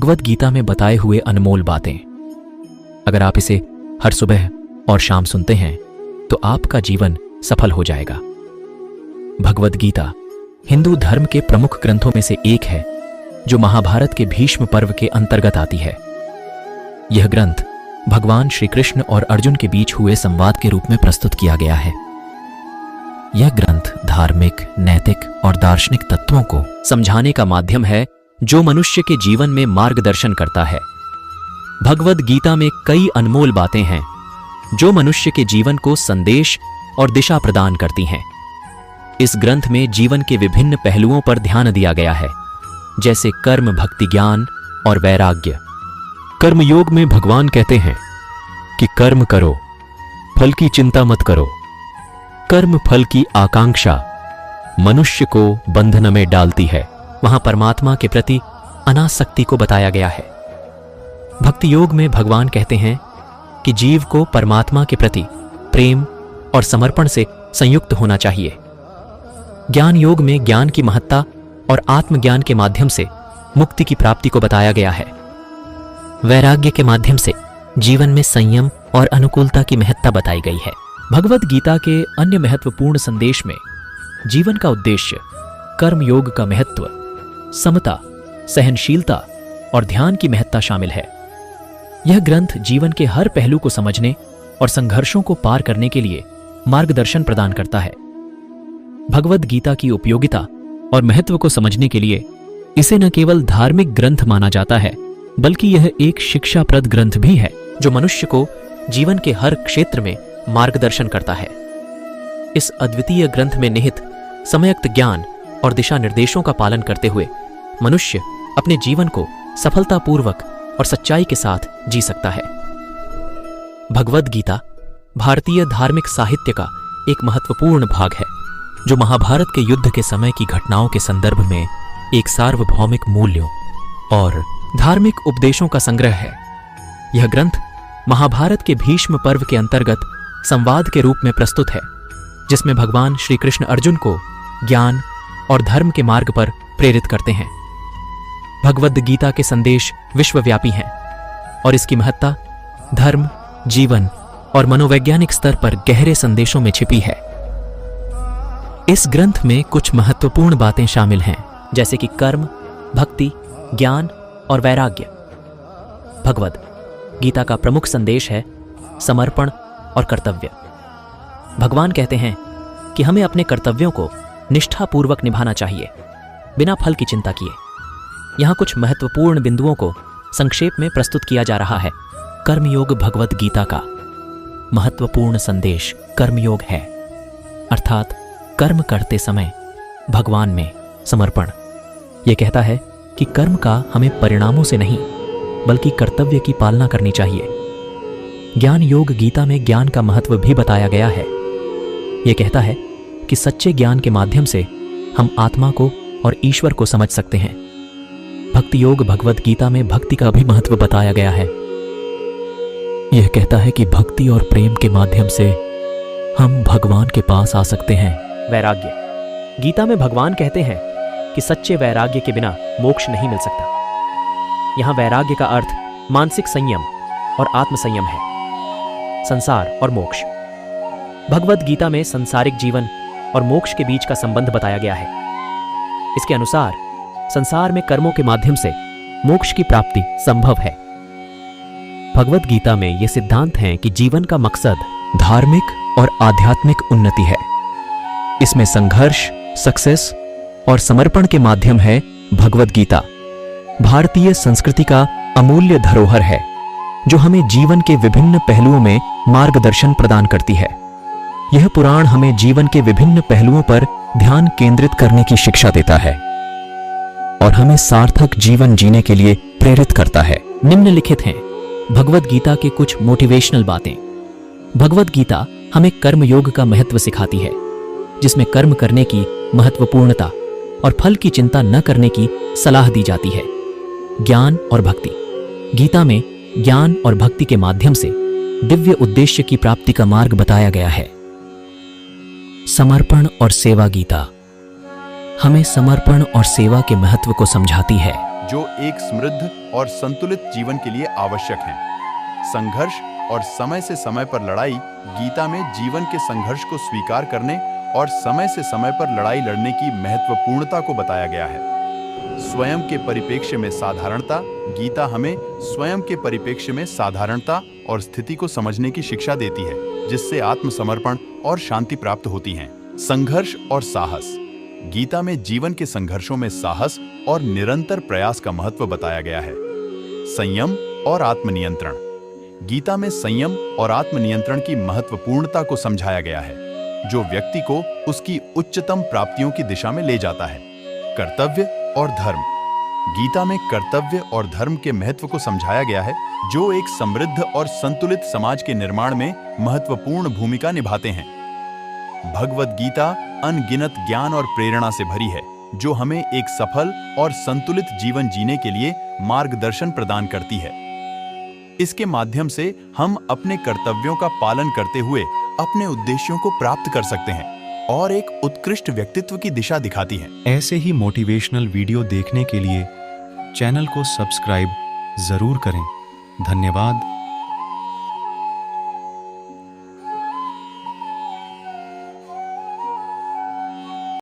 भगवद गीता में बताए हुए अनमोल बातें। अगर आप इसे हर सुबह और शाम सुनते हैं तो आपका जीवन सफल हो जाएगा। भगवद गीता हिंदू धर्म के प्रमुख ग्रंथों में से एक है जो महाभारत के भीष्म पर्व के अंतर्गत आती है। यह ग्रंथ भगवान श्री कृष्ण और अर्जुन के बीच हुए संवाद के रूप में प्रस्तुत किया गया है। यह ग्रंथ धार्मिक, नैतिक और दार्शनिक तत्वों को समझाने का माध्यम है जो मनुष्य के जीवन में मार्गदर्शन करता है। भगवद गीता में कई अनमोल बातें हैं जो मनुष्य के जीवन को संदेश और दिशा प्रदान करती हैं। इस ग्रंथ में जीवन के विभिन्न पहलुओं पर ध्यान दिया गया है, जैसे कर्म, भक्ति, ज्ञान और वैराग्य। कर्मयोग में भगवान कहते हैं कि कर्म करो, फल की चिंता मत करो। कर्म फल की आकांक्षा मनुष्य को बंधन में डालती है। वहां परमात्मा के प्रति अनासक्ति को बताया गया है। भक्ति योग में भगवान कहते हैं कि जीव को परमात्मा के प्रति प्रेम और समर्पण से संयुक्त होना चाहिए। ज्ञान योग में ज्ञान की महत्ता और आत्मज्ञान के माध्यम से मुक्ति की प्राप्ति को बताया गया है। वैराग्य के माध्यम से जीवन में संयम और अनुकूलता की महत्ता बताई गई है। भगवद गीता के अन्य महत्वपूर्ण संदेश में जीवन का उद्देश्य, कर्म योग का महत्व, समता, सहनशीलता और ध्यान की महत्ता शामिल है। यह ग्रंथ जीवन के हर पहलू को समझने और संघर्षों को पार करने के लिए मार्गदर्शन प्रदान करता है। भगवद गीता की उपयोगिता और महत्व को समझने के लिए इसे न केवल धार्मिक ग्रंथ माना जाता है, बल्कि यह एक शिक्षाप्रद ग्रंथ भी है जो मनुष्य को जीवन के हर क्षेत्र में मार्गदर्शन करता है। इस अद्वितीय ग्रंथ में निहित सम्यक्त ज्ञान और दिशा निर्देशों का पालन करते हुए मनुष्य अपने जीवन को सफलतापूर्वक और सच्चाई के साथ जी सकता है। भगवद गीता भारतीय धार्मिक साहित्य का एक महत्वपूर्ण भाग है जो महाभारत के युद्ध के समय की घटनाओं के संदर्भ में एक सार्वभौमिक मूल्यों और धार्मिक उपदेशों का संग्रह है। यह ग्रंथ महाभारत के भीष्म पर्व के अंतर्गत संवाद के रूप में प्रस्तुत है, जिसमें भगवान श्री कृष्ण अर्जुन को ज्ञान और धर्म के मार्ग पर प्रेरित करते हैं। भगवद गीता के संदेश विश्वव्यापी हैं और इसकी महत्ता धर्म, जीवन और मनोवैज्ञानिक स्तर पर गहरे संदेशों में छिपी है। इस ग्रंथ में कुछ महत्वपूर्ण बातें शामिल हैं, जैसे कि कर्म, भक्ति, ज्ञान और वैराग्य। भगवद गीता का प्रमुख संदेश है समर्पण और कर्तव्य। भगवान कहते हैं कि हमें अपने कर्तव्यों को निष्ठापूर्वक निभाना चाहिए, बिना फल की चिंता किए। यहां कुछ महत्वपूर्ण बिंदुओं को संक्षेप में प्रस्तुत किया जा रहा है। कर्मयोग भगवद गीता का महत्वपूर्ण संदेश कर्मयोग है, अर्थात कर्म करते समय भगवान में समर्पण। यह कहता है कि कर्म का हमें परिणामों से नहीं बल्कि कर्तव्य की पालना करनी चाहिए। ज्ञान योग गीता में ज्ञान का महत्व भी बताया गया है। यह कहता है कि सच्चे ज्ञान के माध्यम से हम आत्मा को और ईश्वर को समझ सकते हैं। भक्ति योग भगवद गीता में भक्ति का भी महत्व बताया गया है। यह कहता है कि भक्ति और प्रेम के माध्यम से हम भगवान के पास आ सकते हैं। वैराग्य गीता में भगवान कहते हैं कि सच्चे वैराग्य के बिना मोक्ष नहीं मिल सकता। यहां वैराग्य का अर्थ मानसिक संयम और आत्मसंयम है। संसार और मोक्ष भगवद गीता में सांसारिक जीवन और मोक्ष के बीच का संबंध बताया गया है। इसके अनुसार संसार में कर्मों के माध्यम से मोक्ष की प्राप्ति संभव है। भगवद गीता में यह सिद्धांत है कि जीवन का मकसद धार्मिक और आध्यात्मिक उन्नति है। इसमें संघर्ष, सक्सेस और समर्पण के माध्यम है। भगवद गीता भारतीय संस्कृति का अमूल्य धरोहर है जो हमें जीवन के विभिन्न पहलुओं में मार्गदर्शन प्रदान करती है। यह पुराण हमें जीवन के विभिन्न पहलुओं पर ध्यान केंद्रित करने की शिक्षा देता है और हमें सार्थक जीवन जीने के लिए प्रेरित करता है। निम्नलिखित हैं भगवद गीता के कुछ मोटिवेशनल बातें। भगवद गीता हमें कर्म योग का महत्व सिखाती है, जिसमें कर्म करने की महत्वपूर्णता और फल की चिंता न करने की सलाह दी जाती है। ज्ञान और भक्ति गीता में ज्ञान और भक्ति के माध्यम से दिव्य उद्देश्य की प्राप्ति का मार्ग बताया गया है। समर्पण और सेवा गीता हमें समर्पण और सेवा के महत्व को समझाती है। जो एक समृद्ध और संतुलित जीवन के लिए आवश्यक हैं। संघर्ष और समय से समय पर लड़ाई। गीता में जीवन के संघर्ष को स्वीकार करने और समय से समय पर लड़ाई लड़ने की महत्वपूर्णता को बताया गया है। स्वयं के परिप्रेक्ष्य में साधारणता। गीता हमें स्वयं के परिप्रेक्ष्य में साधारणता और स्थिति को समझने की शिक्षा देती है, जिससे आत्मसमर्पण और शांति प्राप्त होती है। संघर्ष और साहस। गीता में जीवन के संघर्षों में साहस और निरंतर प्रयास का महत्व बताया गया है। संयम और आत्मनियंत्रण। गीता में संयम और आत्मनियंत्रण की महत्वपूर्णता को समझाया गया है, जो व्यक्ति को उसकी उच्चतम प्राप्तियों की दिशा में ले जाता है। कर्तव्य और धर्म। गीता में कर्तव्य और धर्म के महत्व को समझाया गया है, जो एक समृद्ध और संतुलित समाज के निर्माण में महत्वपूर्ण भूमिका निभाते हैं। भगवद गीता अनगिनत ज्ञान और प्रेरणा से भरी है, जो हमें एक सफल और संतुलित जीवन जीने के लिए मार्गदर्शन प्रदान करती है। इसके माध्यम से हम अपने कर्तव्यों का पालन करते हुए अपने उद्देश्यों को प्राप्त कर सकते हैं और एक उत्कृष्ट व्यक्तित्व की दिशा दिखाती है। ऐसे ही मोटिवेशनल वीडियो देखने के लिए चैनल को सब्सक्राइब जरूर करें। धन्यवाद।